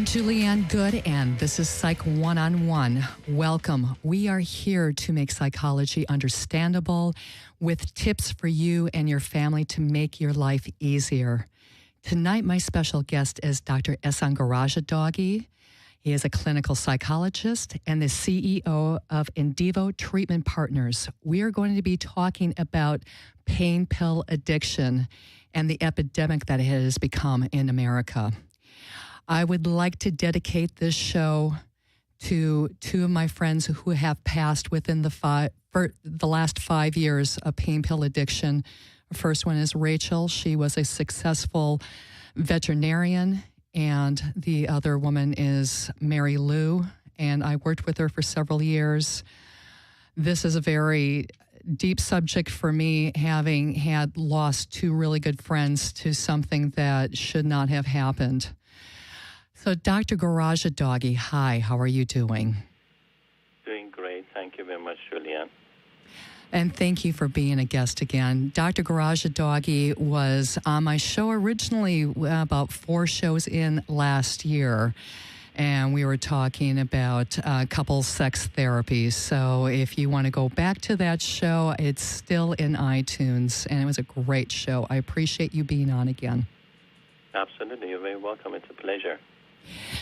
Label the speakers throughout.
Speaker 1: I'm Julianne Good, and this is Psych One-on-One. Welcome. We are here to make psychology understandable with tips for you and your family to make your life easier. Tonight, my special guest is Dr. Ehsan Garajadoghi. He is a clinical psychologist and the CEO of Indivo Treatment Partners. We are going to be talking about pain pill addiction and the epidemic that it has become in America. I would like to dedicate this show to two of my friends who have passed within the last 5 years of pain pill addiction. The first one is Rachel. She was a successful veterinarian, and the other woman is Mary Lou, and I worked with her for several years. This is a very deep subject for me, having had lost two really good friends to something that should not have happened. So, Dr. Garajadoghi, hi, how are you doing?
Speaker 2: Doing great. Thank you very much, Julianne.
Speaker 1: And thank you for being a guest again. Dr. Garajadoghi was on my show originally about 4 shows in last year, and we were talking about couples sex therapy. So if you want to go back to that show, it's still in iTunes, and it was a great show. I appreciate you being on again.
Speaker 2: Absolutely. You're very welcome. It's a pleasure.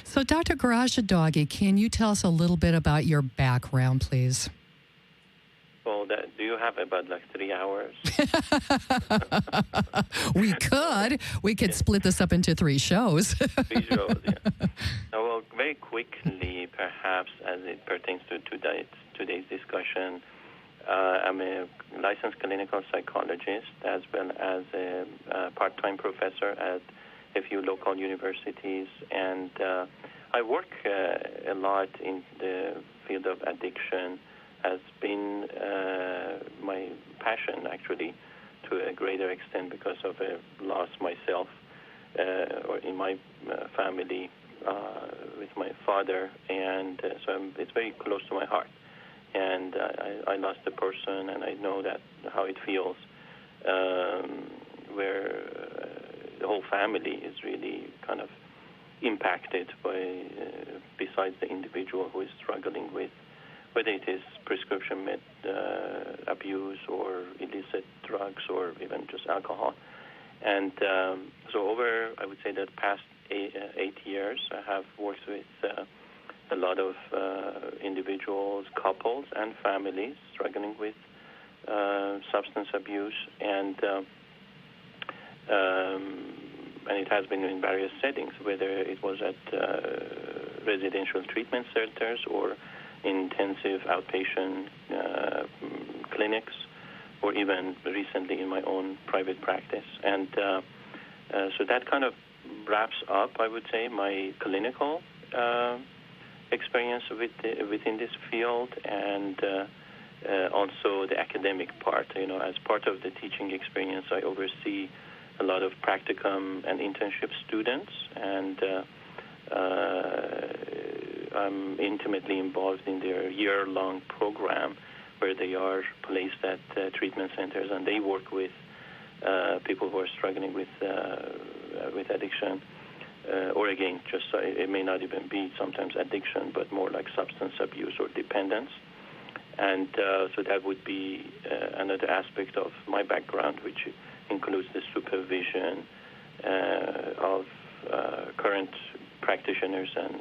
Speaker 1: So, Dr. Garajadoghi, can you tell us a little bit about your background, please?
Speaker 2: Well, do you have about 3 hours?
Speaker 1: We could split this up into 3 shows.
Speaker 2: 3 shows, yeah. Well, very quickly, perhaps, as it pertains to today's discussion, I'm a licensed clinical psychologist as well as a part-time professor at a few local universities, and I work a lot in the field of addiction. Has been my passion, actually, to a greater extent because of a loss myself or in my family with my father, and so it's very close to my heart. And I lost a person, and I know that how it feels, where the whole family is really kind of impacted by, besides the individual who is struggling with, whether it is prescription abuse or illicit drugs or even just alcohol. And so over, I would say, the past 8 years, I have worked with a lot of individuals, couples, and families struggling with substance abuse, and it has been in various settings, whether it was at residential treatment centers or intensive outpatient clinics, or even recently in my own private practice. And so that kind of wraps up, I would say, my clinical experience within this field, and also the academic part. As part of the teaching experience, I oversee a lot of practicum and internship students, and I'm intimately involved in their year-long program where they are placed at treatment centers, and they work with people who are struggling with addiction, or again, just it may not even be sometimes addiction, but more like substance abuse or dependence. And so that would be another aspect of my background, which includes the supervision of current practitioners and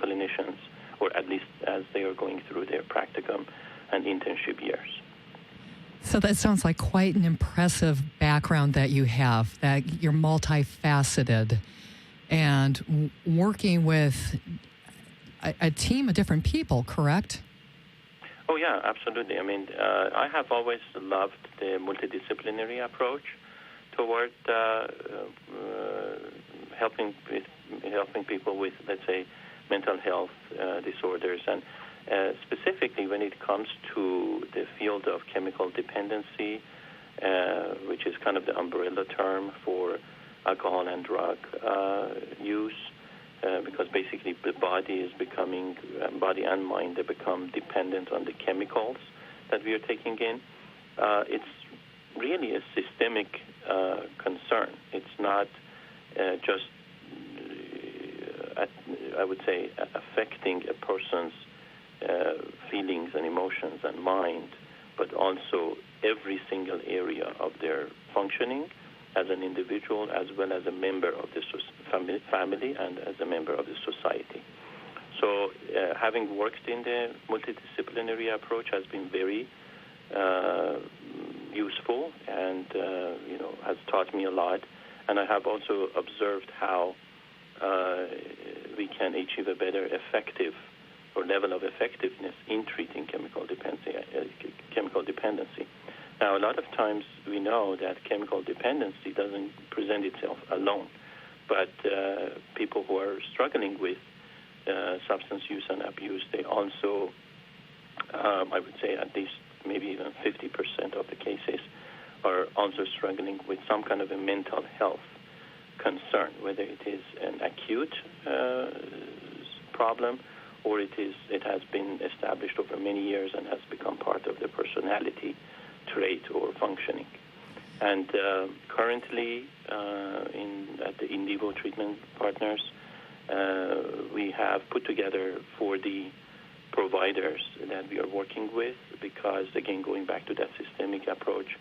Speaker 2: clinicians, or at least as they are going through their practicum and internship years.
Speaker 1: So that sounds like quite an impressive background that you have, that you're multifaceted and working with a team of different people, correct?
Speaker 2: Oh, yeah, absolutely. I mean, I have always loved the multidisciplinary approach toward helping people with, let's say, mental health disorders, and specifically when it comes to the field of chemical dependency, which is kind of the umbrella term for alcohol and drug use, because basically the body and mind, they become dependent on the chemicals that we are taking in. It's really a systemic concern. It's not just I would say, affecting a person's feelings and emotions and mind, but also every single area of their functioning as an individual, as well as a member of the family and as a member of the society. So having worked in the multidisciplinary approach has been very useful and has taught me a lot. And I have also observed how we can achieve a better effective or level of effectiveness in treating chemical dependency. Now, a lot of times we know that chemical dependency doesn't present itself alone, but people who are struggling with substance use and abuse, they also, I would say at least maybe even 50% of the cases are also struggling with some kind of a mental health concern, whether it is an acute problem or it has been established over many years and has become part of the personality trait or functioning. And currently, at the In Vivo Treatment Partners, we have put together for the providers that we are working with, because, again, going back to that systemic approach,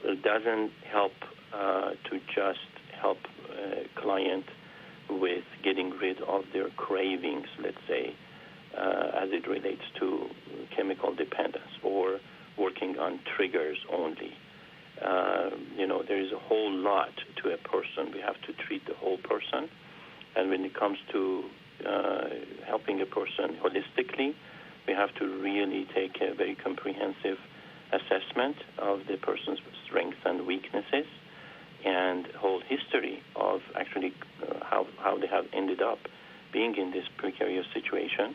Speaker 2: it doesn't help to just help a client with getting rid of their cravings, let's say, as it relates to chemical dependence, or working on triggers only. There is a whole lot to a person. We have to treat the whole person. And when it comes to helping a person holistically, we have to really take a very comprehensive assessment of the person's strengths and weaknesses and whole history of actually how they have ended up being in this precarious situation.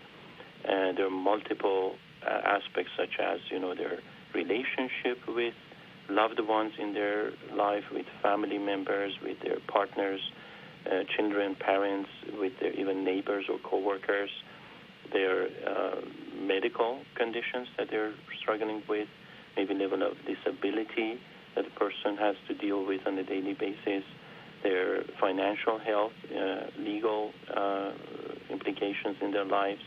Speaker 2: There are multiple aspects, such as their relationship with loved ones in their life, with family members, with their partners, children, parents, with their even neighbors or coworkers, their medical conditions that they're struggling with, maybe level of disability that a person has to deal with on a daily basis, their financial health, legal implications in their lives,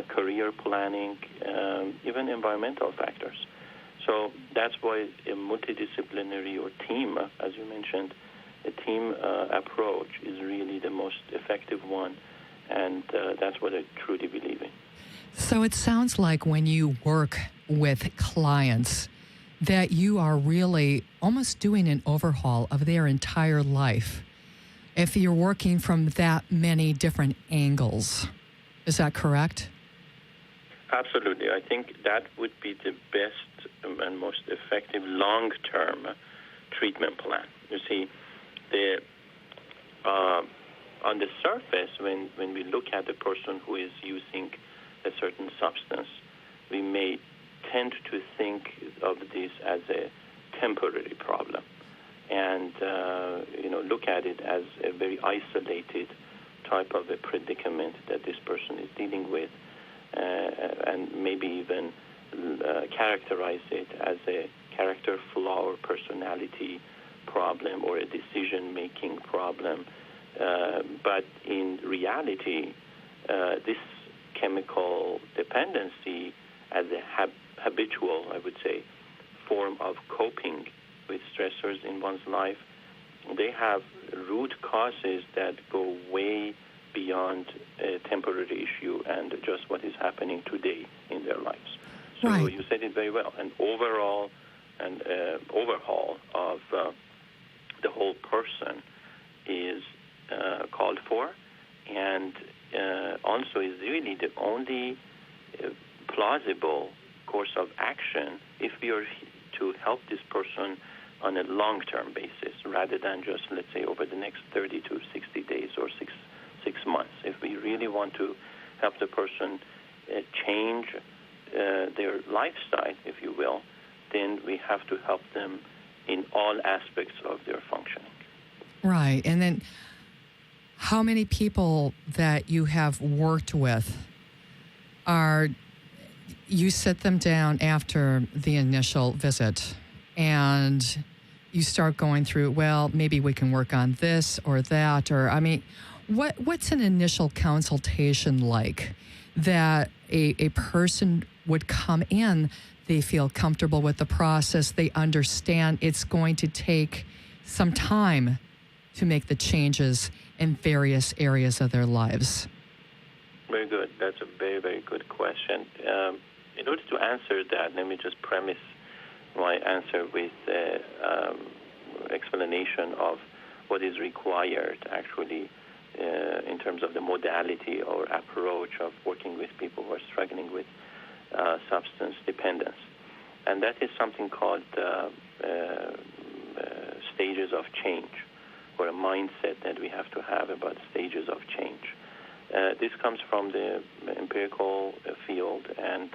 Speaker 2: career planning, even environmental factors. So that's why a multidisciplinary or team, as you mentioned, a team approach is really the most effective one, and that's what I truly believe in.
Speaker 1: So it sounds like when you work with clients that you are really almost doing an overhaul of their entire life, if you're working from that many different angles. Is that correct?
Speaker 2: Absolutely. I think that would be the best and most effective long-term treatment plan. You see, on the surface, when we look at a person who is using a certain substance, we may tend to think of this as a temporary problem and look at it as a very isolated type of a predicament that this person is dealing with, and maybe even characterize it as a character flaw or personality problem or a decision-making problem. But in reality, this chemical dependency as a habitual, I would say, form of coping with stressors in one's life, they have root causes that go way beyond a temporary issue and just what is happening today in their lives. So
Speaker 1: right.
Speaker 2: You said it very well. An overhaul of the whole person is called for, and also is really the only plausible course of action if we are to help this person on a long-term basis, rather than just, let's say, over the next 30 to 60 days or six months. If we really want to help the person change their lifestyle, if you will, then we have to help them in all aspects of their functioning.
Speaker 1: Right. And then how many people that you have worked with you sit them down after the initial visit and you start going through, well, maybe we can work on this or that, or, What's an initial consultation like that a person would come in, they feel comfortable with the process, they understand it's going to take some time to make the changes in various areas of their lives?
Speaker 2: Very good. That's a very, very good question. In order to answer that, let me just premise my answer with explanation of what is required actually in terms of the modality or approach of working with people who are struggling with substance dependence. And that is something called stages of change, or a mindset that we have to have about stages of change. This comes from the empirical field and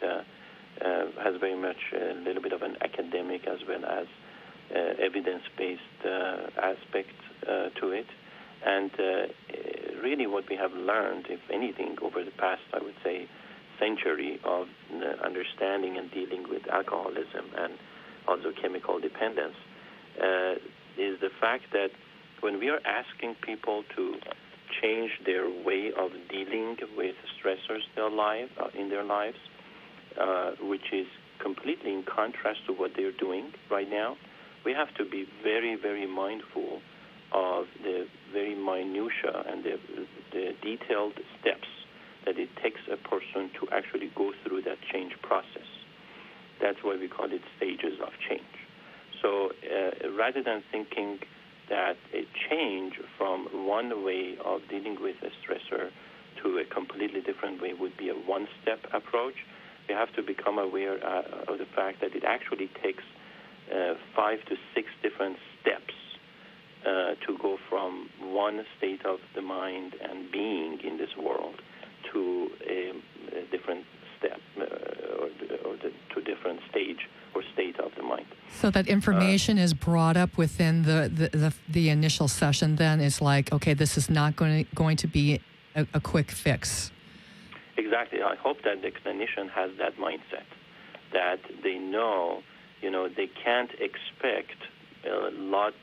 Speaker 2: has very much a little bit of an academic as well as evidence-based aspect to it. And really what we have learned, if anything, over the past, I would say, century of understanding and dealing with alcoholism and also chemical dependence is the fact that when we are asking people to change their way of dealing with stressors in their lives, which is completely in contrast to what they're doing right now, we have to be very, very mindful of the very minutia and the detailed steps that it takes a person to actually go through that change process. That's why we call it stages of change. So rather than thinking that a change from one way of dealing with a stressor to a completely different way would be a one-step approach, we have to become aware of the fact that it actually takes 5 to 6 different steps to go from one state of the mind and being in this world to a different step or to different stage or state of the mind.
Speaker 1: So that information is brought up within the initial session. Then it's like, okay, this is not going to be a quick fix.
Speaker 2: Exactly. I hope that the clinician has that mindset, that they know, they can't expect a lot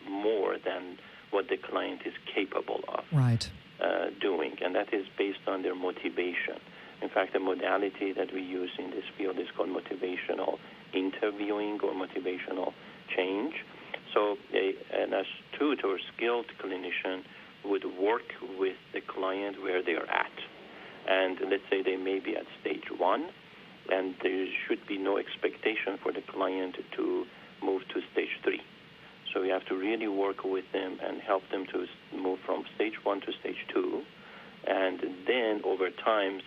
Speaker 2: more than what the client is capable of doing, and that is based on their motivation. In fact, the modality that we use in this field is called motivational interviewing or motivational change. So an astute or skilled clinician would work with the client where they are at. And let's say they may be at stage 1, and there should be no expectation for the client to move to stage 3. So we have to really work with them and help them to move from stage 1 to stage 2, and then over time,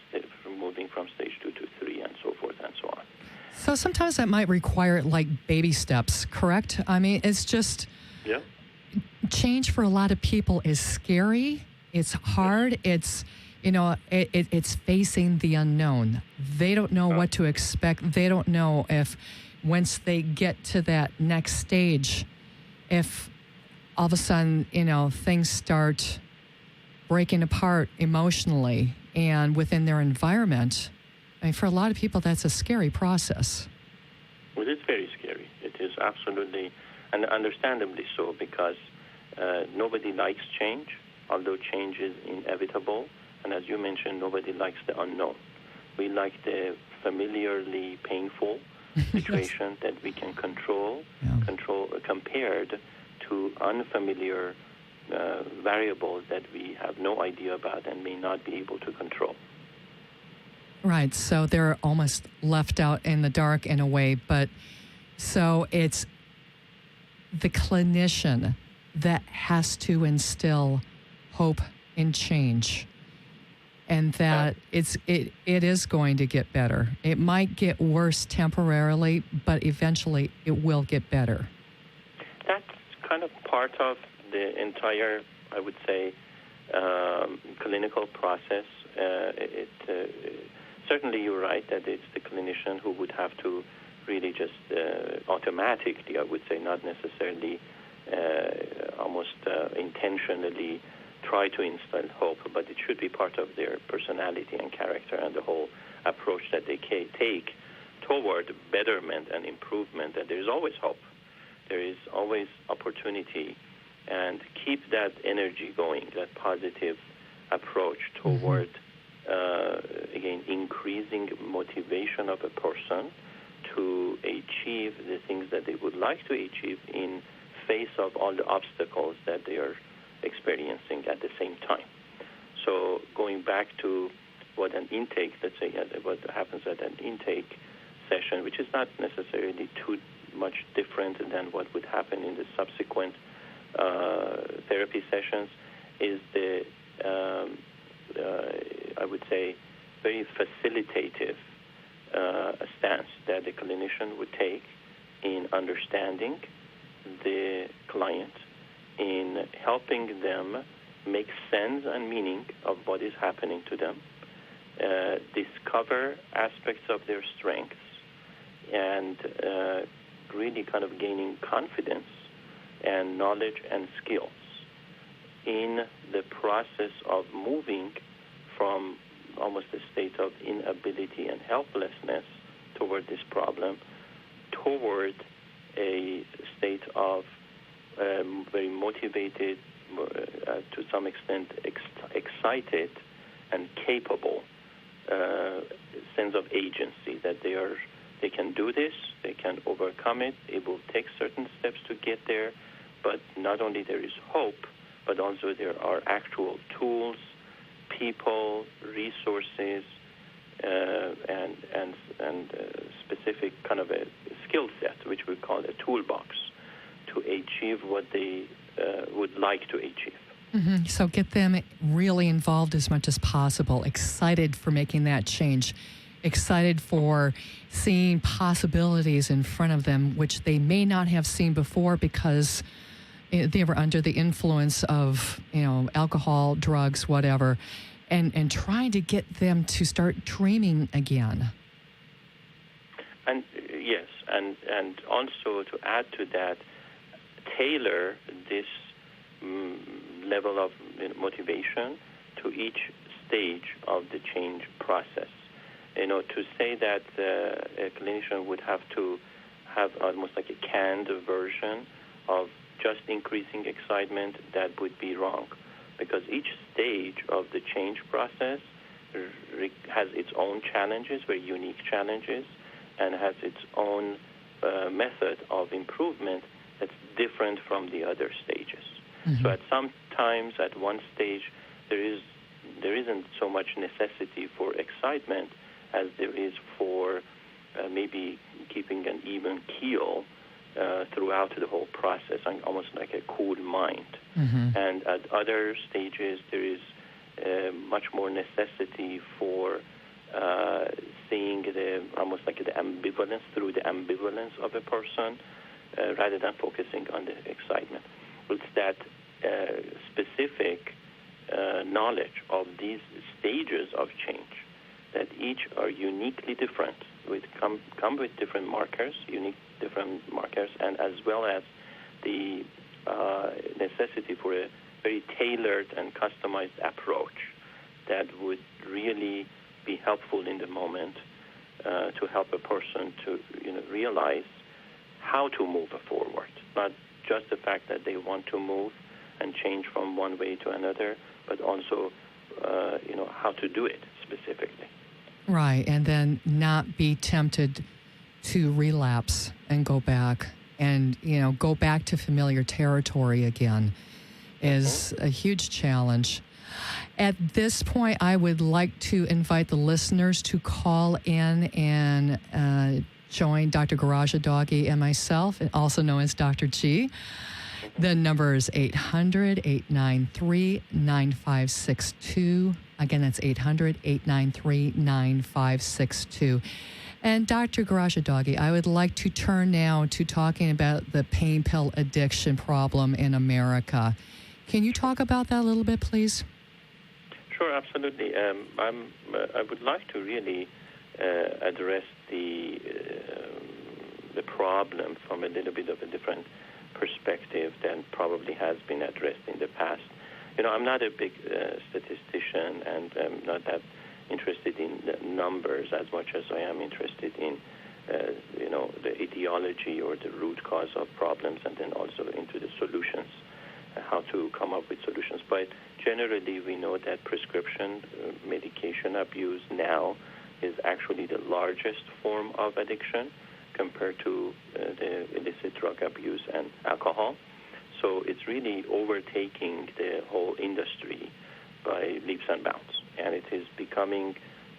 Speaker 2: moving from stage 2 to 3 and so forth and so on.
Speaker 1: So sometimes that might require like baby steps, correct? I mean, it's just change for a lot of people is scary. It's hard. It's it's facing the unknown. They don't know what to expect. They don't know if once they get to that next stage, if all of a sudden, things start breaking apart emotionally and within their environment. I mean, for a lot of people, that's a scary process.
Speaker 2: Well, it's very scary. It is absolutely, and understandably so, because nobody likes change, although change is inevitable. And as you mentioned, nobody likes the unknown. We like the familiarly painful situation that we can control compared to unfamiliar variables that we have no idea about and may not be able to control.
Speaker 1: Right. So they're almost left out in the dark in a way. But so it's the clinician that has to instill hope in change. And that it is going to get better. It might get worse temporarily, but eventually it will get better.
Speaker 2: That's kind of part of the entire, I would say, clinical process. Certainly you're right that it's the clinician who would have to really just automatically, I would say, not necessarily almost intentionally try to instill hope, but it should be part of their personality and character and the whole approach that they take toward betterment and improvement, that there is always hope. There is always opportunity, and keep that energy going, that positive approach toward, again, increasing motivation of a person to achieve the things that they would like to achieve in face of all the obstacles that they are experiencing at the same time. So going back to what an intake, let's say, what happens at an intake session, which is not necessarily too much different than what would happen in the subsequent therapy sessions, is the, I would say, very facilitative stance that the clinician would take in understanding the client, in helping them make sense and meaning of what is happening to them, discover aspects of their strengths, and really kind of gaining confidence and knowledge and skills in the process of moving from almost a state of inability and helplessness toward this problem toward a state of very motivated, to some extent excited and capable sense of agency, that they can do this, they can overcome it, they will take certain steps to get there, but not only there is hope, but also there are actual tools, people, resources, and specific kind of a skill set, which we call a toolbox, to achieve what they would like to achieve.
Speaker 1: Mm-hmm. So get them really involved as much as possible, excited for making that change, excited for seeing possibilities in front of them, which they may not have seen before because they were under the influence of, alcohol, drugs, whatever, and trying to get them to start dreaming again.
Speaker 2: And yes, and also to add to that, tailor this level of motivation to each stage of the change process. To say that a clinician would have to have almost like a canned version of just increasing excitement, that would be wrong, because each stage of the change process has its own challenges, very unique challenges, and has its own method of improvement that's different from the other stages. Mm-hmm. So at some times, at one stage, there isn't so much necessity for excitement as there is for maybe keeping an even keel throughout the whole process, almost like a cool mind. Mm-hmm. And at other stages, there is much more necessity for seeing almost like the ambivalence, through the ambivalence of a person, rather than focusing on the excitement. It's that specific knowledge of these stages of change, that each are uniquely different, come with different markers, and as well as the necessity for a very tailored and customized approach that would really be helpful in the moment to help a person to realize how to move forward, not just the fact that they want to move and change from one way to another, but also how to do it specifically.
Speaker 1: Right, and then not be tempted to relapse and go back and, go back to familiar territory again is a huge challenge. At this point, I would like to invite the listeners to call in and join Dr. Garajadagi and myself, also known as Dr. G. The number is 800-893-9562. Again, that's 800-893-9562. And Dr. Garajadagi, I would like to turn now to talking about the pain pill addiction problem in America. Can you talk about that a little bit, please?
Speaker 2: Sure, absolutely. I would like to really address the problem from a little bit of a different perspective than probably has been addressed in the past. I'm not a big statistician, and I'm not that interested in the numbers as much as I am interested in, the etiology or the root cause of problems, and then also into the solutions, how to come up with solutions. But generally, we know that prescription medication abuse now is actually the largest form of addiction compared to the illicit drug abuse and alcohol. So it's really overtaking the whole industry by leaps and bounds. And it is becoming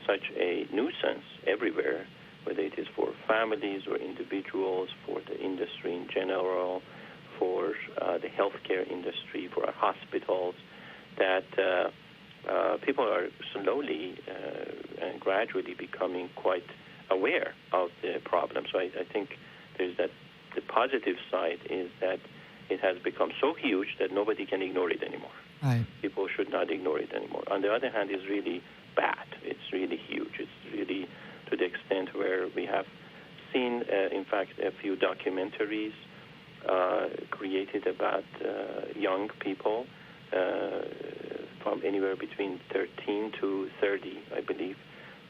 Speaker 2: such a nuisance everywhere, whether it is for families or individuals, for the industry in general, for the healthcare industry, for our hospitals, that people are slowly and gradually becoming quite aware of the problem. So I think there's that. The positive side is that it has become so huge that nobody can ignore it anymore.
Speaker 1: Right.
Speaker 2: People should not ignore it anymore. On the other hand, it's really bad. It's really huge. It's really to the extent where we have seen, in fact, a few documentaries created about young people from anywhere between 13 to 30, I believe,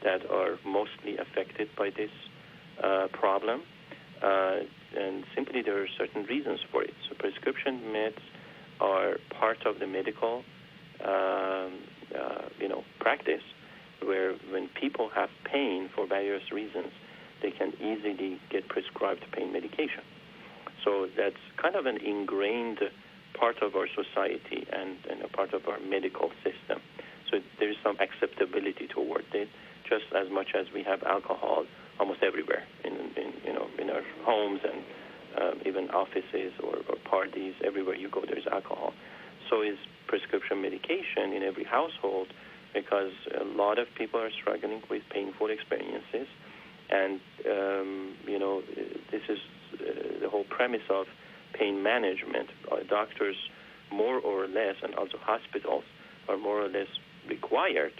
Speaker 2: that are mostly affected by this problem. And simply there are certain reasons for it. So prescription meds are part of the medical, practice, where when people have pain for various reasons, they can easily get prescribed pain medication. So that's kind of an ingrained part of our society and a part of our medical system. So there is some acceptability toward it, just as much as we have alcohol almost everywhere in our homes and even offices or parties. Everywhere you go, there's alcohol. So is prescription medication in every household, because a lot of people are struggling with painful experiences. And, this is the whole premise of pain management. Doctors, more or less, and also hospitals, are more or less required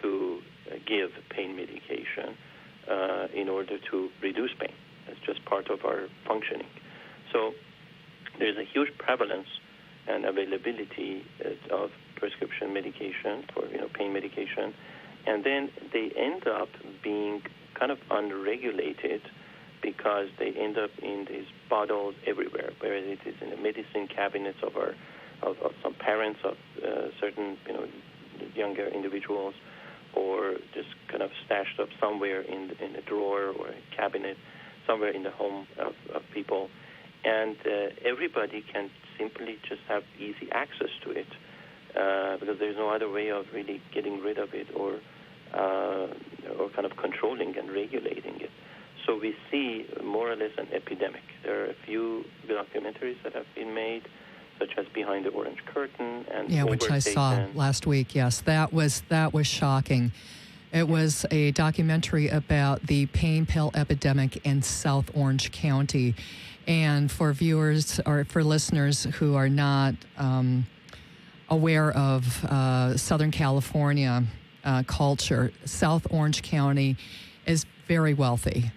Speaker 2: to give pain medication in order to reduce pain. It's just part of our functioning. So there's a huge prevalence and availability of prescription medication for pain medication, and then they end up being kind of unregulated because they end up in these bottles everywhere, whether it is in the medicine cabinets of some parents of certain younger individuals, or just kind of stashed up somewhere in a drawer or a cabinet, somewhere in the home of people. And everybody can simply just have easy access to it because there's no other way of really getting rid of it or kind of controlling and regulating it. So we see more or less an epidemic. There are a few documentaries that have been made, such as Behind the Orange Curtain and
Speaker 1: which I saw last week. Yes, that was shocking. It was a documentary about the pain pill epidemic in South Orange County. And for viewers or for listeners who are not aware of Southern California culture, South Orange County is very wealthy.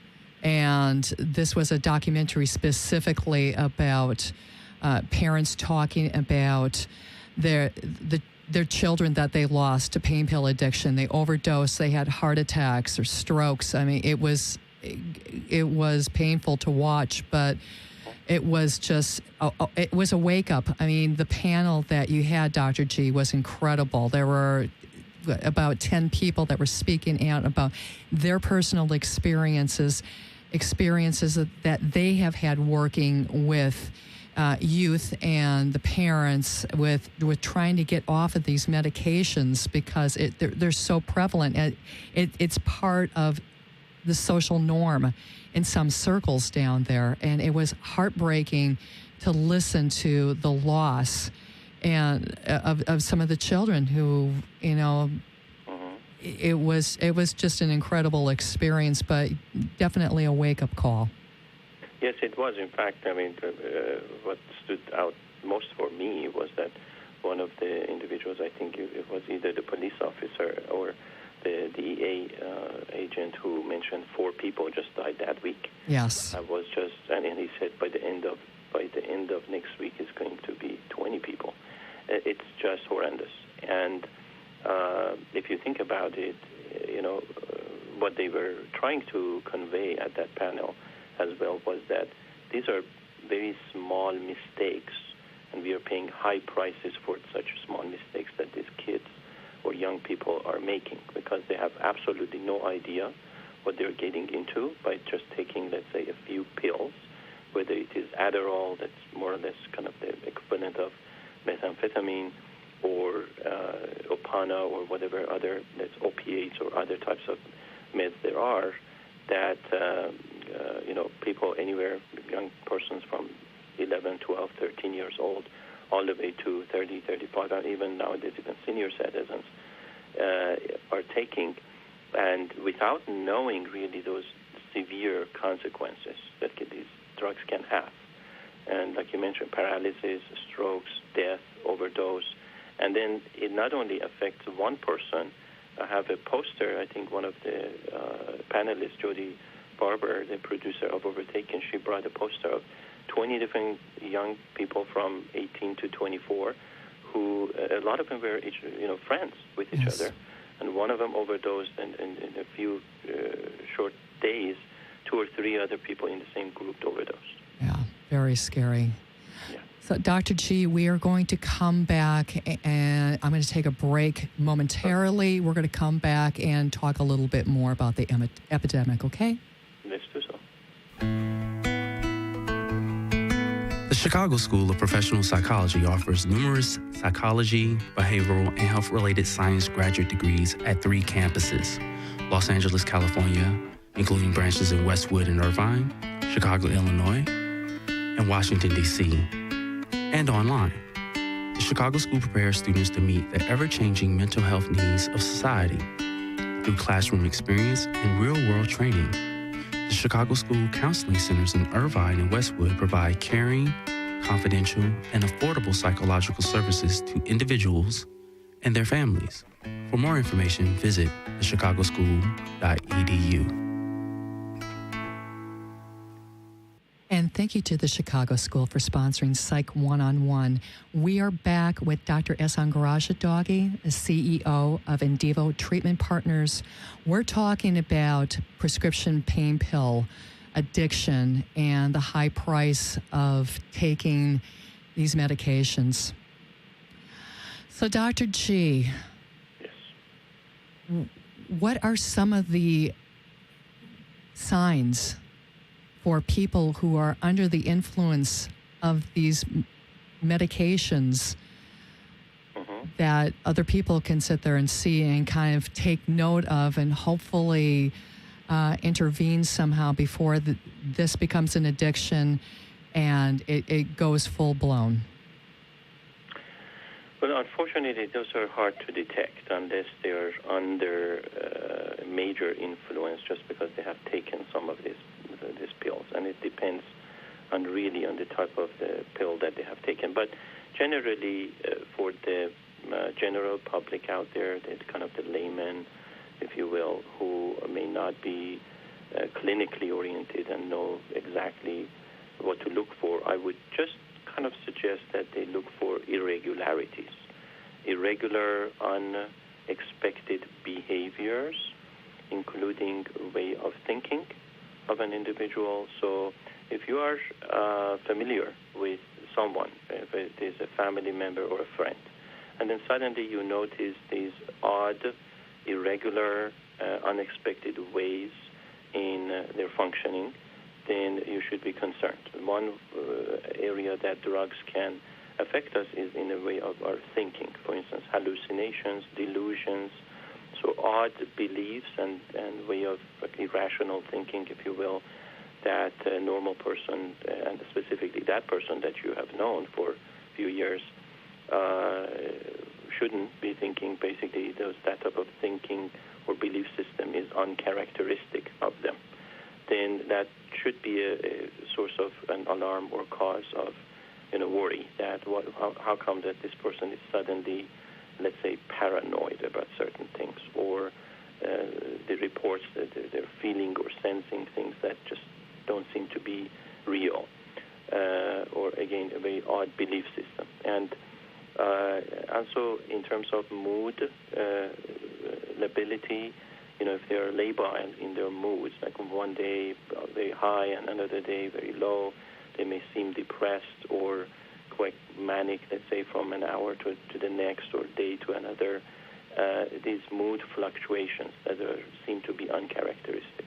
Speaker 1: And this was a documentary specifically about parents talking about their children that they lost to pain pill addiction. They overdosed, they had heart attacks or strokes. I mean, it was painful to watch, but it was just, it was a wake-up. I mean, the panel that you had, Dr. G, was incredible. There were about 10 people that were speaking out about their personal experiences that they have had working with youth and the parents with trying to get off of these medications because they're so prevalent. It's part of the social norm in some circles down there, and it was heartbreaking to listen to the loss and of some of the children who, it was just an incredible experience, but definitely a wake-up call.
Speaker 2: Yes, it was. In fact, I mean, what stood out most for me was that one of the individuals, I think it was either the police officer or the DEA agent, who mentioned 4 people just died that week.
Speaker 1: Yes,
Speaker 2: I was just, and he said by the end of next week it's going to be 20 people. It's just horrendous. And if you think about it, what they were trying to convey at that panel as well was that these are very small mistakes and we are paying high prices for such small mistakes that these kids or young people are making because they have absolutely no idea what they're getting into by just taking, let's say, a few pills, whether it is Adderall, that's more or less kind of the equivalent of methamphetamine, or Opana, or whatever other, that's opiates or other types of meds there are, that, people anywhere, young persons from 11, 12, 13 years old, all the way to 30, 35, and even nowadays even senior citizens are taking, and without knowing really those severe consequences that these drugs can have. And like you mentioned, paralysis, strokes, death, overdose. And then it not only affects one person. I have a poster, I think one of the panelists, Jody Barber, the producer of Overtaken, she brought a poster of 20 different young people from 18 to 24 who, a lot of them were friends with each other. And one of them overdosed, and in a few short days, 2 or 3 other people in the same group overdosed.
Speaker 1: Yeah, very scary.
Speaker 2: Yeah.
Speaker 1: So, Dr. G, we are going to come back, and I'm going to take a break momentarily. We're going to come back and talk a little bit more about the epidemic, okay?
Speaker 2: Let's do so.
Speaker 3: The Chicago School of Professional Psychology offers numerous psychology, behavioral, and health-related science graduate degrees at 3 campuses: Los Angeles, California, including branches in Westwood and Irvine, Chicago, Illinois, and Washington, D.C., and online. The Chicago School prepares students to meet the ever-changing mental health needs of society through classroom experience and real-world training. The Chicago School Counseling Centers in Irvine and Westwood provide caring, confidential, and affordable psychological services to individuals and their families. For more information, visit thechicagoschool.edu.
Speaker 1: And thank you to the Chicago School for sponsoring Psych One-on-One. We are back with Dr. Ehsan Garashidagi, the CEO of Indivo Treatment Partners. We're talking about prescription pain pill addiction and the high price of taking these medications. So, Dr. G,
Speaker 2: yes,
Speaker 1: what are some of the signs for people who are under the influence of these medications that other people can sit there and see and kind of take note of and hopefully intervene somehow before this becomes an addiction and it goes full-blown?
Speaker 2: Well, unfortunately, those are hard to detect unless they're under major influence just because they have taken some of these pills. And it depends on the type of the pill that they have taken. But generally, for the general public out there, the kind of the layman, if you will, who may not be clinically oriented and know exactly what to look for, I would just kind of suggest that they look for irregularities, irregular, unexpected behaviors, including way of thinking of an individual. So if you are familiar with someone, if it is a family member or a friend, and then suddenly you notice these odd, irregular, unexpected ways in their functioning, then you should be concerned. One area that drugs can affect us is in the way of our thinking. For instance, hallucinations, delusions, so odd beliefs and way of irrational thinking, if you will, that a normal person, and specifically that person that you have known for a few years, shouldn't be thinking. Basically, that type of thinking or belief system is uncharacteristic of them. Then that should be a source of an alarm or cause of worry, that how come that this person is suddenly, let's say, paranoid about certain things, or the reports that they're feeling or sensing things that just don't seem to be real, or again, a very odd belief system. And also in terms of mood lability, if they are labile in their moods, like one day very high and another day very low, they may seem depressed or quite manic, let's say from an hour to the next or day to another. These mood fluctuations that seem to be uncharacteristic.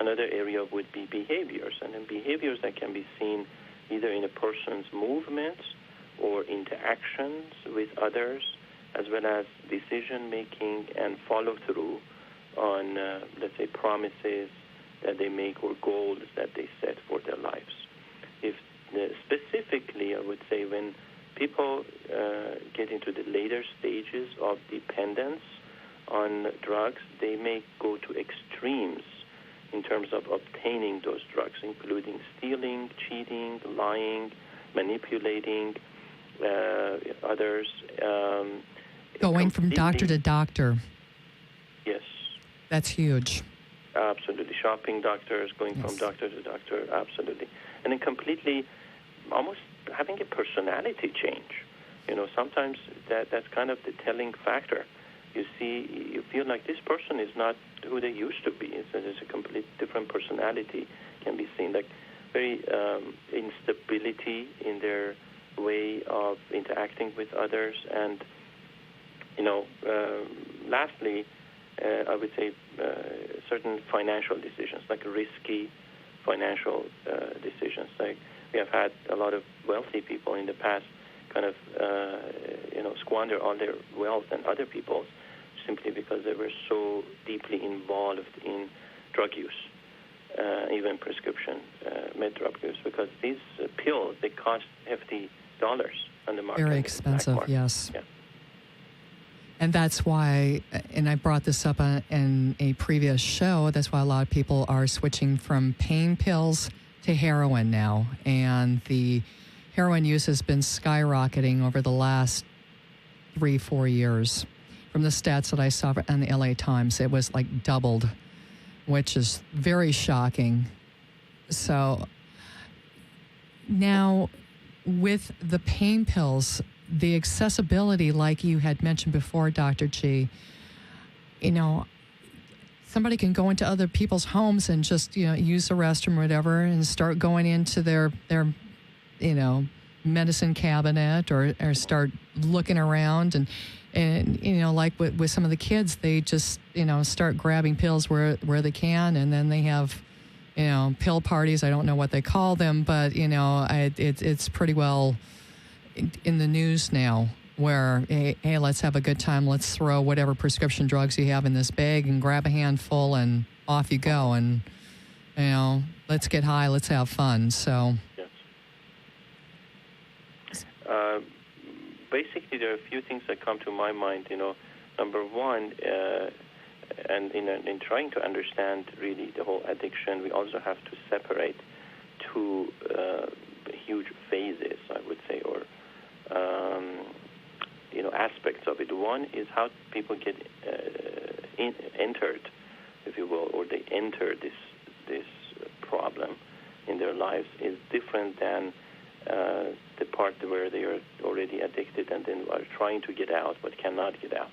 Speaker 2: Another area would be behaviors, and in behaviors that can be seen either in a person's movements or interactions with others, as well as decision-making and follow-through on, let's say, promises that they make or goals that they set for their lives. Specifically, I would say when people get into the later stages of dependence on drugs, they may go to extremes in terms of obtaining those drugs, including stealing, cheating, lying, manipulating others.
Speaker 1: Going from doctor to doctor.
Speaker 2: Yes.
Speaker 1: That's huge.
Speaker 2: Absolutely. Shopping doctors, going from doctor to doctor, absolutely. And then completely almost having a personality change. Sometimes that's kind of the telling factor. You feel like this person is not who they used to be. There's a complete different personality can be seen, like very instability in their way of interacting with others. And, lastly, I would say certain financial decisions, like risky financial decisions. Like we have had a lot of wealthy people in the past kind of, squander all their wealth and other people's simply because they were so deeply involved in drug use, even prescription med drug use, because these pills, they cost hefty dollars on the market.
Speaker 1: Very expensive, yes.
Speaker 2: Yeah.
Speaker 1: And that's why, and I brought this up in a previous show, that's why a lot of people are switching from pain pills to heroin now. And the heroin use has been skyrocketing over the last 3-4 years. From the stats that I saw on the LA Times, it was like doubled, which is very shocking. So now with the pain pills, the accessibility, like you had mentioned before, Dr. G, somebody can go into other people's homes and just, use the restroom or whatever and start going into their medicine cabinet or start looking around and like with some of the kids, they just, start grabbing pills where they can, and then they have, pill parties. I don't know what they call them, but, it's pretty well in the news now where, hey, let's have a good time. Let's throw whatever prescription drugs you have in this bag and grab a handful and off you go. And, let's get high. Let's have fun. So.
Speaker 2: Yes. Basically, there are a few things that come to my mind. Number one, and in trying to understand really the whole addiction, we also have to separate two huge phases, I would say, or aspects of it. One is how people get entered, if you will, or they enter this problem in their lives is different than the part where they are already addicted and then are trying to get out but cannot get out.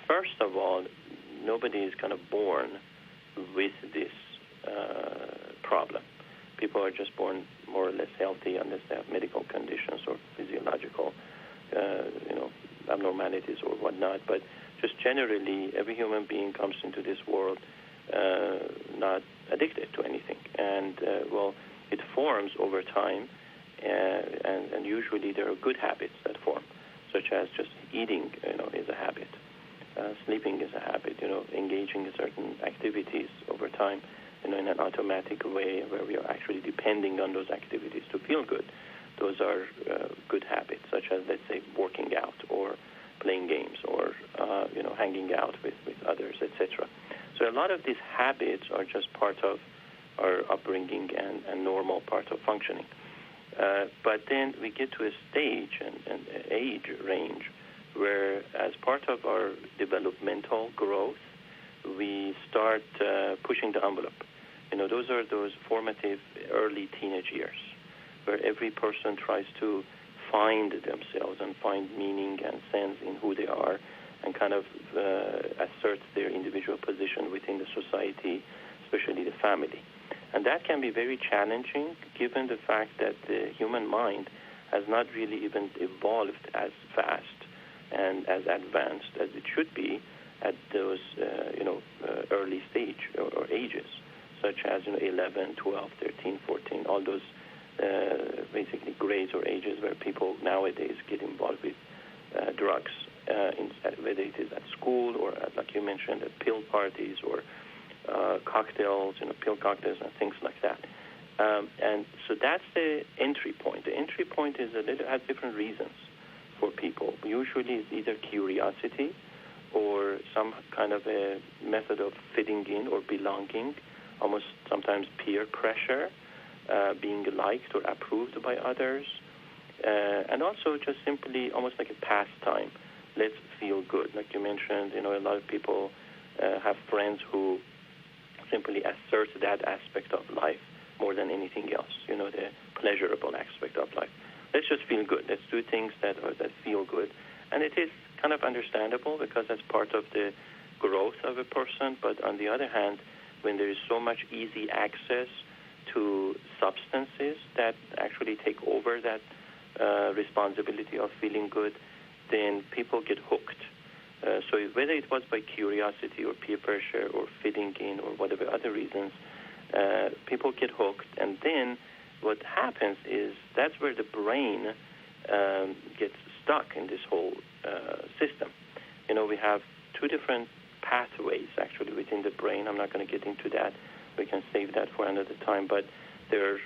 Speaker 2: First of all, nobody is kind of born with this problem. People are just born more or less healthy unless they have medical conditions or physiological, abnormalities or whatnot. But just generally, every human being comes into this world not addicted to anything. And, it forms over time, and usually there are good habits that form, such as just eating, is a habit. Sleeping is a habit, engaging in certain activities over time, in an automatic way where we are actually depending on those activities to feel good. Those are good habits, such as, let's say, working out or playing games or, hanging out with others, etc. So a lot of these habits are just part of our upbringing and normal part of functioning. But then we get to a stage and age range where, as part of our developmental growth, we start pushing the envelope. Those are those formative early teenage years where every person tries to find themselves and find meaning and sense in who they are and kind of assert their individual position within the society, especially the family. And that can be very challenging given the fact that the human mind has not really even evolved as fast and as advanced as it should be at those, early stage or ages, such as 11, 12, 13, 14, all those basically grades or ages where people nowadays get involved with drugs, whether it is at school or, like you mentioned, at pill parties or cocktails, pill cocktails and things like that. And so that's the entry point. The entry point has different reasons for people. Usually it's either curiosity or some kind of a method of fitting in or belonging, almost sometimes peer pressure, being liked or approved by others, and also just simply almost like a pastime. Let's feel good. Like you mentioned, a lot of people have friends who simply assert that aspect of life more than anything else, the pleasurable aspect of life. Let's just feel good. Let's do things that feel good. And it is kind of understandable because that's part of the growth of a person. But on the other hand, when there is so much easy access to substances that actually take over that responsibility of feeling good, then people get hooked. So whether it was by curiosity or peer pressure or fitting in or whatever other reasons, people get hooked. And then what happens is that's where the brain gets stuck in this whole system. We have two different pathways actually within the brain. I'm not going to get into that. We can save that for another time. But there's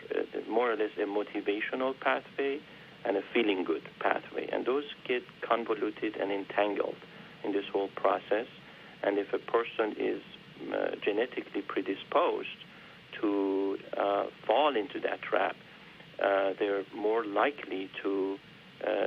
Speaker 2: more or less a motivational pathway and a feeling good pathway. And those get convoluted and entangled in this whole process. And if a person is genetically predisposed to fall into that trap, they're more likely to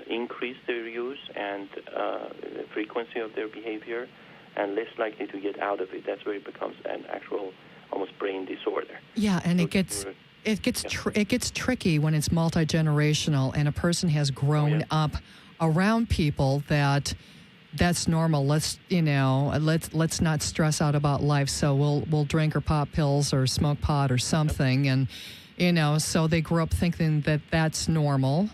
Speaker 2: increase their use and the frequency of their behavior, and less likely to get out of it. That's where it becomes an actual almost brain disorder.
Speaker 1: Yeah, and it gets tricky when it's multi-generational and a person has grown up around people that's normal. Let's not stress out about life. So we'll drink or pop pills or smoke pot or something, and so they grew up thinking that that's normal.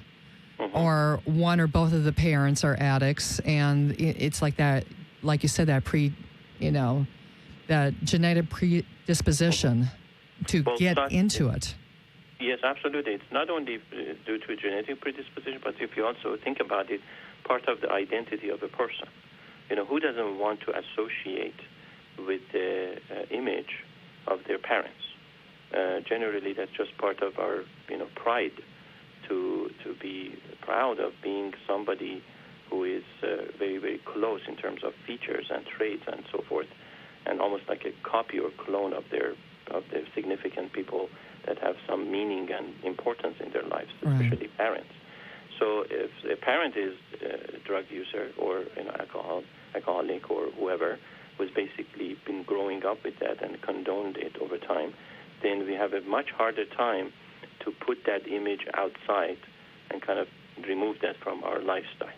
Speaker 1: Mm-hmm. Or one or both of the parents are addicts, and it's like that, like you said, that that genetic predisposition to get into it.
Speaker 2: Yes, absolutely. It's not only due to genetic predisposition, but if you also think about it, part of the identity of a person. Who doesn't want to associate with the image of their parents? Generally, that's just part of our, pride to be proud of being somebody who is very, very close in terms of features and traits and so forth, and almost like a copy or clone of their significant people that have some meaning and importance in their lives, especially parents. So if a parent is a drug user or alcoholic or whoever, who's basically been growing up with that and condoned it over time, then we have a much harder time to put that image outside and kind of remove that from our lifestyle.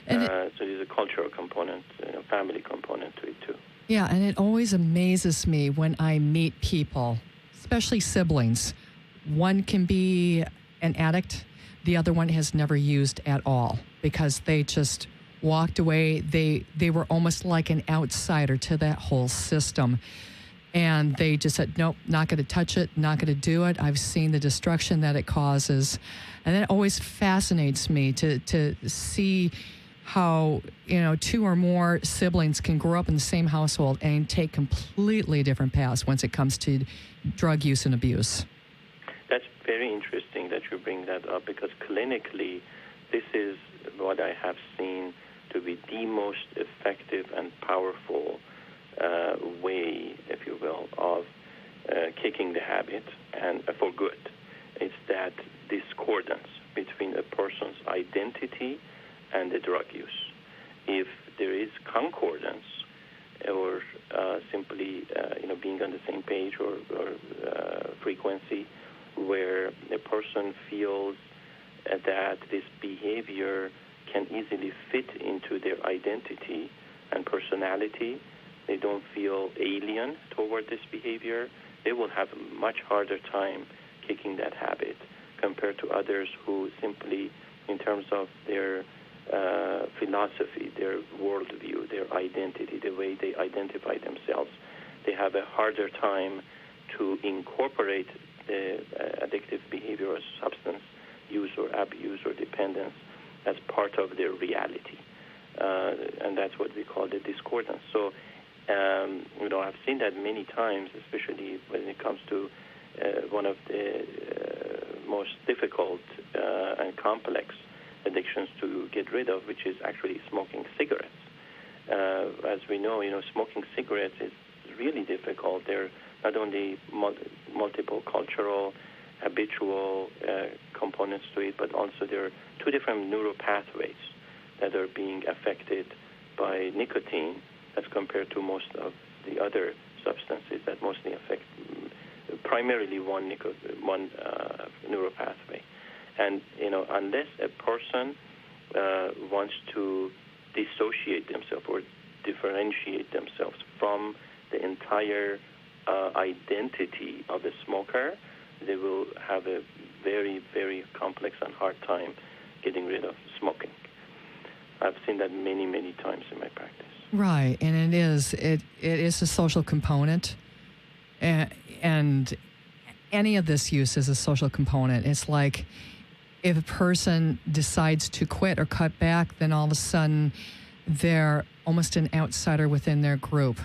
Speaker 2: So there's a cultural component, family component to it too.
Speaker 1: Yeah, and it always amazes me when I meet people, especially siblings. One can be an addict. The other one has never used at all because they just walked away. They were almost like an outsider to that whole system. And they just said, nope, not going to touch it, not going to do it. I've seen the destruction that it causes. And that always fascinates me to see how, two or more siblings can grow up in the same household and take completely different paths once it comes to drug use and abuse.
Speaker 2: That's very interesting that you bring that up, because clinically, this is what I have seen to be the most effective and powerful way, if you will, of kicking the habit and for good. It's that discordance between a person's identity and the drug use. If there is concordance, or simply being on the same page or frequency, where a person feels that this behavior can easily fit into their identity and personality, they don't feel alien toward this behavior, they will have a much harder time kicking that habit compared to others who simply, in terms of their philosophy, their worldview, their identity, the way they identify themselves, they have a harder time to incorporate the addictive behavior or substance use or abuse or dependence as part of their reality. And that's what we call the discordance. So, I've seen that many times, especially when it comes to one of the most difficult and complex addictions to get rid of, which is actually smoking cigarettes. As we know, smoking cigarettes is really difficult. There are not only multiple cultural, habitual components to it, but also there are two different neural pathways that are being affected by nicotine as compared to most of the other substances that mostly affect primarily one neural pathway. And, unless a person wants to dissociate themselves or differentiate themselves from the entire identity of a smoker, they will have a very, very complex and hard time getting rid of smoking. I've seen that many, many times in my practice.
Speaker 1: Right, and it is a social component, and any of this use is a social component. It's like if a person decides to quit or cut back, then all of a sudden they're almost an outsider within their group.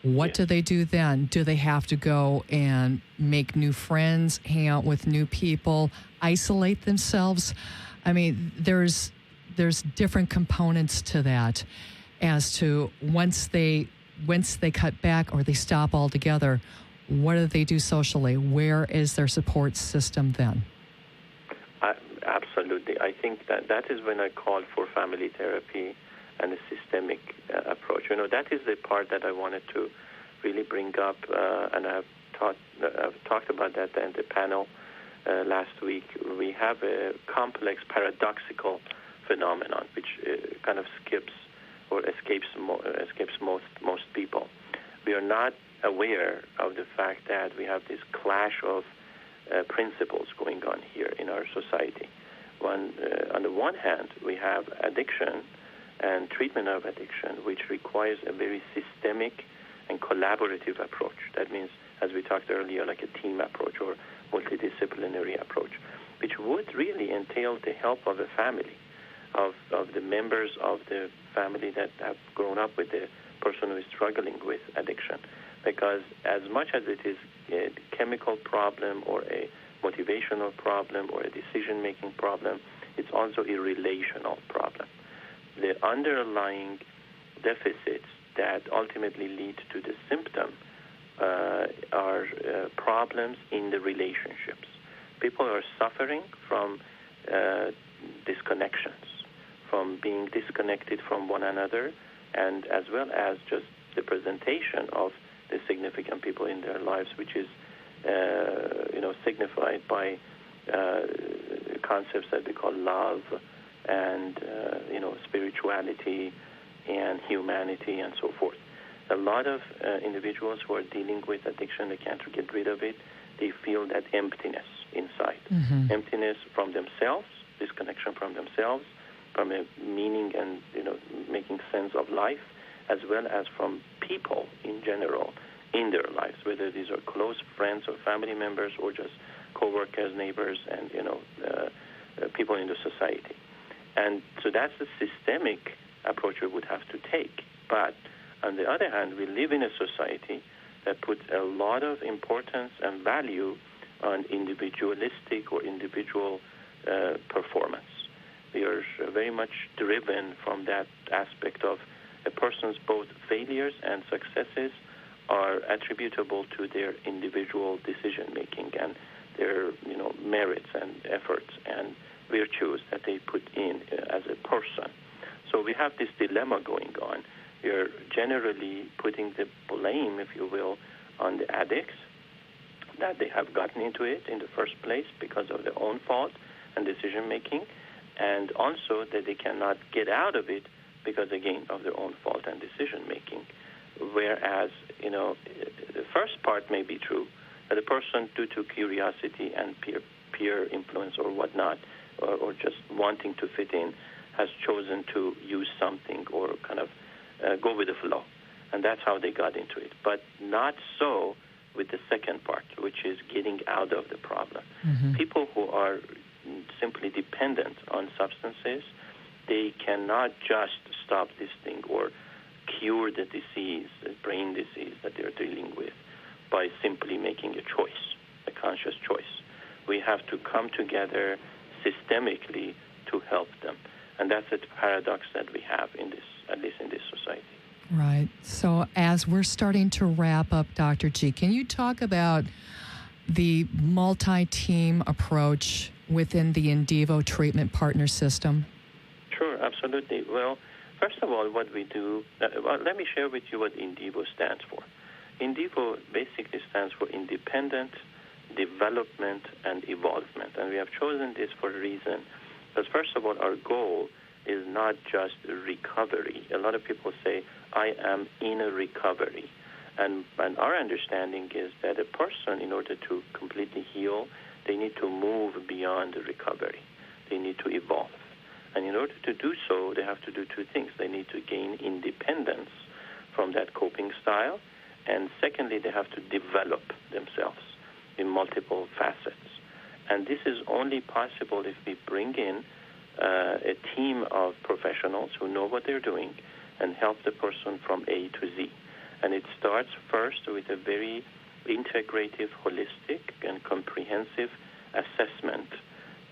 Speaker 1: What do they do then? Do they have to go and make new friends, hang out with new people, isolate themselves? I mean, there's different components to that as to once they cut back or they stop altogether, what do they do socially? Where is their support system then?
Speaker 2: Absolutely. I think that is when I call for family therapy and a systemic approach. That is the part that I wanted to really bring up, and I've talked about that in the panel last week. We have a complex, paradoxical phenomenon which kind of escapes most people. We are not aware of the fact that we have this clash of principles going on here in our society. On the one hand, we have addiction and treatment of addiction, which requires a very systemic and collaborative approach. That means, as we talked earlier, like a team approach or multidisciplinary approach, which would really entail the help of a family, of the members of the family that have grown up with the person who is struggling with addiction. Because as much as it is a chemical problem or a motivational problem or a decision-making problem, it's also a relational problem. The underlying deficits that ultimately lead to the symptom are problems in the relationships. People are suffering from disconnections, from being disconnected from one another, and as well as just the presentation of the significant people in their lives, which is signified by concepts that we call love and spirituality and humanity and so forth. A lot of individuals who are dealing with addiction, they can't get rid of it. They feel that emptiness inside, emptiness from themselves, disconnection from themselves, from a meaning and making sense of life, as well as from people in general in their lives, whether these are close friends or family members or just co-workers, neighbors, and people in the society. And so that's the systemic approach we would have to take. But on the other hand, we live in a society that puts a lot of importance and value on individualistic or individual performance. We are very much driven from that aspect of a person's both failures and successes are attributable to their individual decision-making and their merits and efforts and virtues that they put in as a person. So we have this dilemma going on. We're generally putting the blame, if you will, on the addicts, that they have gotten into it in the first place because of their own fault and decision-making, and also that they cannot get out of it because, again, of their own fault and decision-making. Whereas, the first part may be true. That the person, due to curiosity and peer influence or whatnot, or just wanting to fit in, has chosen to use something or kind of go with the flow. And that's how they got into it. But not so with the second part, which is getting out of the problem. People who are simply dependent on substances, they cannot just stop this thing or cure the disease, the brain disease that they're dealing with, by simply making a choice, a conscious choice. We have to come together systemically to help them. And that's a paradox that we have in this, at least in this society.
Speaker 1: Right. So as we're starting to wrap up, Dr. G, can you talk about the multi-team approach within the Indivo treatment partner system?
Speaker 2: Sure, absolutely. Well, first of all, what we do, let me share with you what Indivo stands for. Indivo basically stands for independent, development, and evolvement. And we have chosen this for a reason. Because first of all, our goal is not just recovery. A lot of people say, I am in a recovery. And our understanding is that a person, in order to completely heal, they need to move beyond the recovery. They need to evolve. And in order to do so, they have to do two things. They need to gain independence from that coping style. And secondly, they have to develop themselves in multiple facets. And this is only possible if we bring in a team of professionals who know what they're doing and help the person from A to Z. And it starts first with a very integrative, holistic, and comprehensive assessment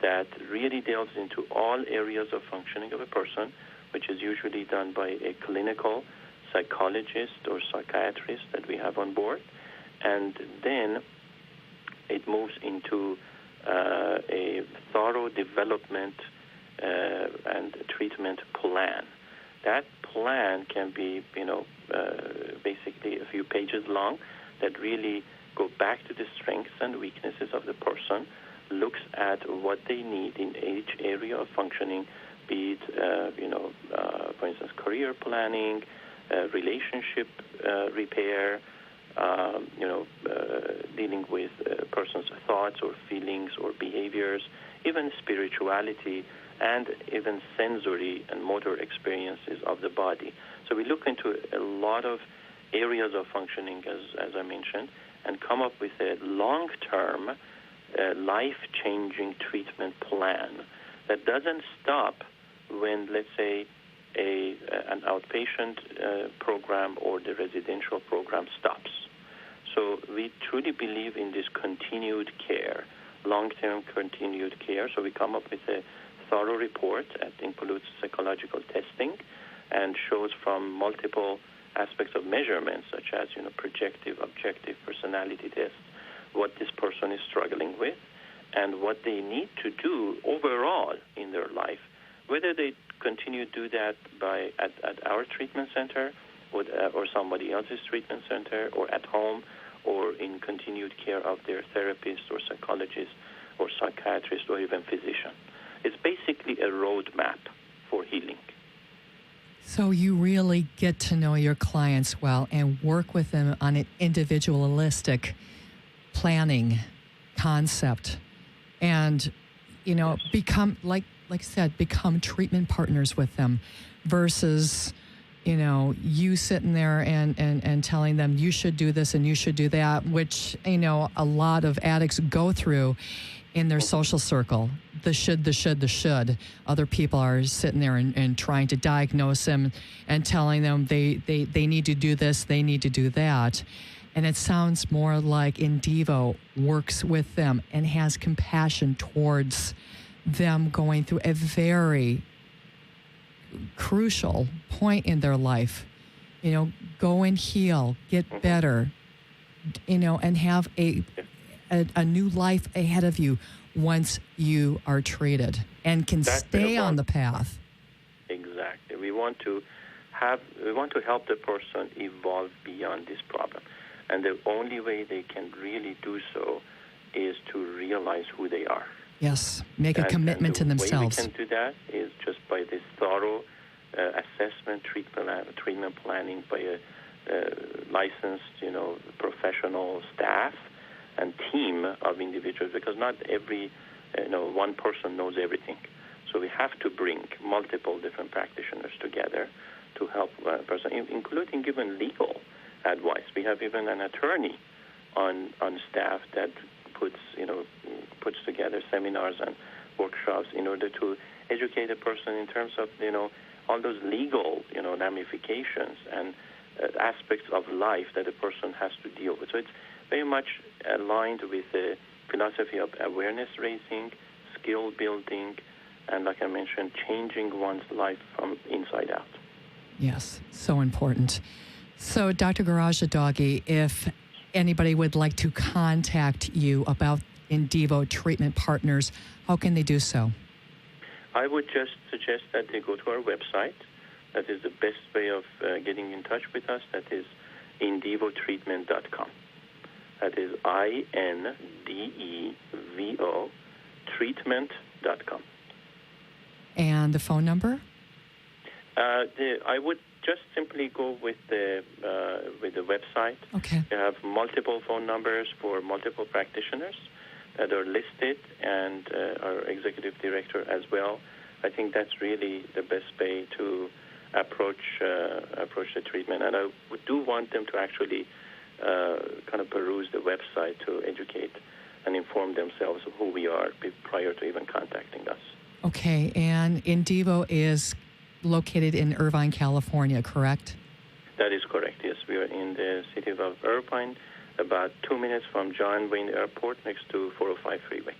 Speaker 2: that really delves into all areas of functioning of a person, which is usually done by a clinical psychologist or psychiatrist that we have on board. And then it moves into a thorough development and treatment plan. That plan can be, basically a few pages long that really go back to the strengths and weaknesses of the person, looks at what they need in each area of functioning, be it, for instance, career planning, relationship repair, dealing with a person's thoughts or feelings or behaviors, even spirituality, and even sensory and motor experiences of the body. So we look into a lot of areas of functioning, as I mentioned, and come up with a long-term, life-changing treatment plan that doesn't stop when, let's say, an outpatient program or the residential program stops. So we truly believe in this continued care, long-term continued care. So we come up with a thorough report that includes psychological testing and shows from multiple aspects of measurements, such as projective, objective personality tests, what this person is struggling with, and what they need to do overall in their life, whether they continue to do that at our treatment center or somebody else's treatment center or at home or in continued care of their therapist or psychologist or psychiatrist or even physician. It's basically a roadmap for healing.
Speaker 1: So you really get to know your clients well and work with them on an individualistic planning concept and, become, like I said, become treatment partners with them versus, you sitting there and telling them you should do this and you should do that, which, a lot of addicts go through in their social circle. The should. Other people are sitting there and trying to diagnose them and telling them they need to do this, they need to do that. And it sounds more like Indivo works with them and has compassion towards them going through a very crucial point in their life. Go and heal, get better, and have a new life ahead of you once you are treated and can stay on the path.
Speaker 2: Exactly. We want to help the person evolve beyond this problem. And the only way they can really do so is to realize who they are.
Speaker 1: Yes, make a commitment to themselves.
Speaker 2: The way we can do that is just by this thorough assessment, treatment planning by a licensed, professional staff and team of individuals, because not every one person knows everything. So we have to bring multiple different practitioners together to help a person, including even legal advice. We have even an attorney on staff that puts together seminars and workshops in order to educate a person in terms of all those legal ramifications and aspects of life that a person has to deal with. So it's very much aligned with the philosophy of awareness raising, skill building, and like I mentioned, changing one's life from inside out.
Speaker 1: Yes, so important. So, Dr. Garajadagi, if anybody would like to contact you about Indivo Treatment Partners, how can they do so?
Speaker 2: I would just suggest that they go to our website. That is the best way of getting in touch with us. That is indivotreatment.com. That is INDEVO treatment.com.
Speaker 1: And the phone number?
Speaker 2: I would just simply go with the website.
Speaker 1: Okay.
Speaker 2: We have multiple phone numbers for multiple practitioners that are listed, and our executive director as well. I think that's really the best way to approach the treatment. And I do want them to actually kind of peruse the website to educate and inform themselves of who we are prior to even contacting us.
Speaker 1: Okay, and Indivo is located in Irvine, California, correct?
Speaker 2: That is correct, yes. We are in the city of Irvine, about 2 minutes from John Wayne Airport, next to 405 freeway.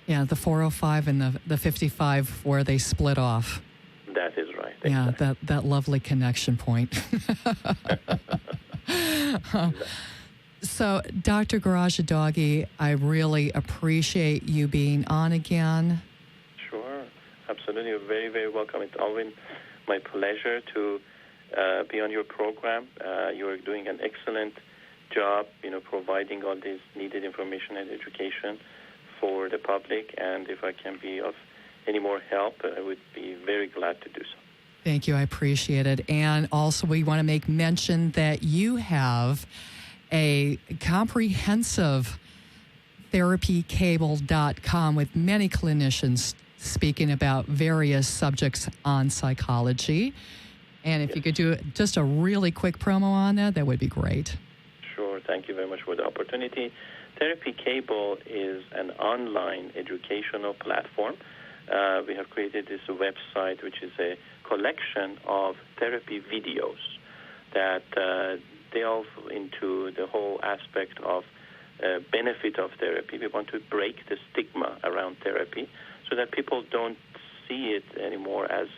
Speaker 1: Yeah, the 405 and the 55 where they split off.
Speaker 2: That is right.
Speaker 1: Yeah,
Speaker 2: exactly.
Speaker 1: that lovely connection point. So, Dr. Garajadagi, I really appreciate you being on again.
Speaker 2: Sure, absolutely. You're very, very welcome. It's always my pleasure to be on your program. You're doing an excellent job, providing all this needed information and education for the public. And if I can be of any more help, I would be very glad to do so.
Speaker 1: Thank you. I appreciate it. And also, we want to make mention that you have a comprehensive therapycable.com with many clinicians speaking about various subjects on psychology. And if you could do just a really quick promo on that, that would be great.
Speaker 2: Sure. Thank you very much for the opportunity. Therapy Cable is an online educational platform. We have created this website, which is a collection of therapy videos that delve into the whole aspect of benefit of therapy. We want to break the stigma around therapy so that people don't see it anymore as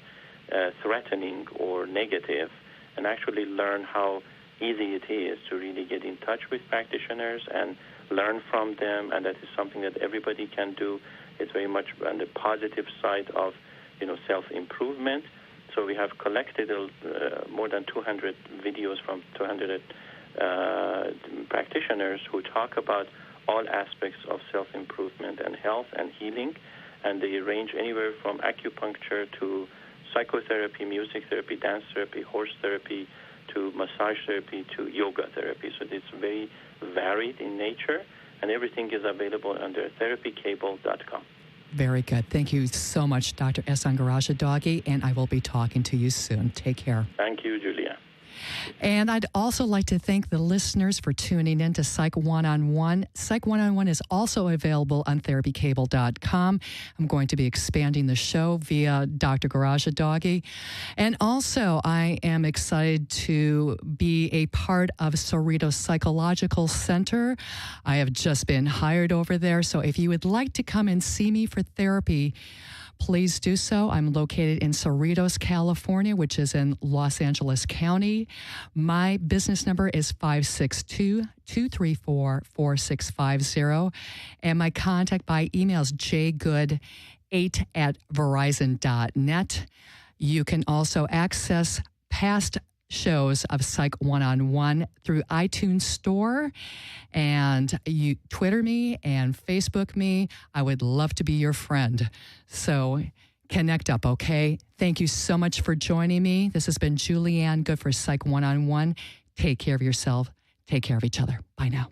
Speaker 2: threatening or negative, and actually learn how easy it is to really get in touch with practitioners and learn from them, and that is something that everybody can do. It's very much on the positive side of self-improvement. So we have collected more than 200 videos from 200 practitioners who talk about all aspects of self-improvement and health and healing, and they range anywhere from acupuncture to psychotherapy, music therapy, dance therapy, horse therapy, to massage therapy, to yoga therapy. So it's very varied in nature, and everything is available under therapycable.com.
Speaker 1: Very good. Thank you so much, Dr. Ehsan Garajadagi, and I will be talking to you soon. Take care.
Speaker 2: Thank you, Julia.
Speaker 1: And I'd also like to thank the listeners for tuning in to Psych One-on-One. Psych One-on-One is also available on therapycable.com. I'm going to be expanding the show via Dr. Garajadagi. And also, I am excited to be a part of Cerritos Psychological Center. I have just been hired over there, so if you would like to come and see me for therapy, please do so. I'm located in Cerritos, California, which is in Los Angeles County. My business number is 562-234-4650. And my contact by email is jgood8@verizon.net. You can also access past shows of Psych One-on-One through iTunes Store, and you Twitter me and Facebook me. I would love to be your friend. So connect up, okay? Thank you so much for joining me. This has been Julianne Good for Psych One-on-One. Take care of yourself. Take care of each other. Bye now.